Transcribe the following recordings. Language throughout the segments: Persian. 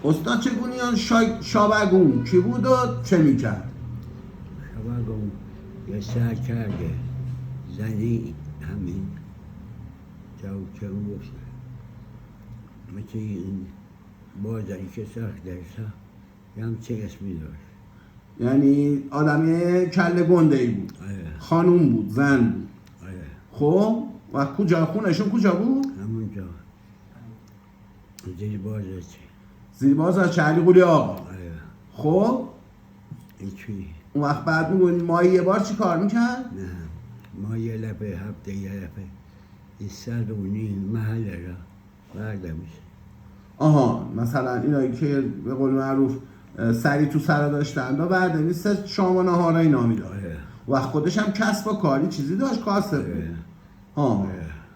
استاد چگونیان شابگون کی بود و چه میکرد؟ شابگون یه سر کرده زنی همین که اون گفت مثل این بازاری که ساخت درسا یه همچه اسمی داشت. یعنی آدمی کله گنده ای بود. خانوم بود، زن بود. خب و کجا خونشون کجا بود؟ همونجا زیر بازرچه. زیر بازرچه علی قلی آقا. خب هیچی. اون وقت بعد میگوین ماهی یه بار چی کار میکرد؟ نه ما یه لپه هفته یه لپه این سر و نیم محل را برده میشه. آها مثلا اینایی که به قول معروف سری تو سر داشتن و برده نیست شام و نهار اینا میداد. و خودش هم کسب و کاری چیزی داشت کاسب بود. ها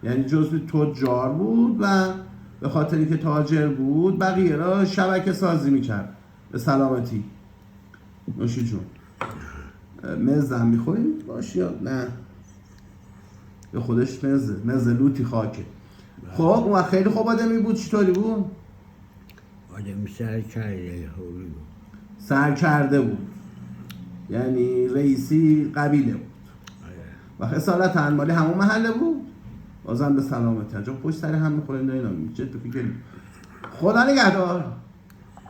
یعنی جزو تجار بود و به خاطری که تاجر بود بقیه را شبکه سازی میکرد. به سلامتی نوشی جون. مزه میخوریم باشی یا نه؟ به خودش مزه لوتی خاکه. خب اون خیلی خوب آدمی بود. چطوری بود؟ آدمی سر کرده خوبی بود. سر کرده بود یعنی رئیسی قبیله بود و اصالتا مالی همون محله بود. بازم به سلامتی. چون پشت سر هم میخوریم اینا جد تو فکر. خدا نگهدار.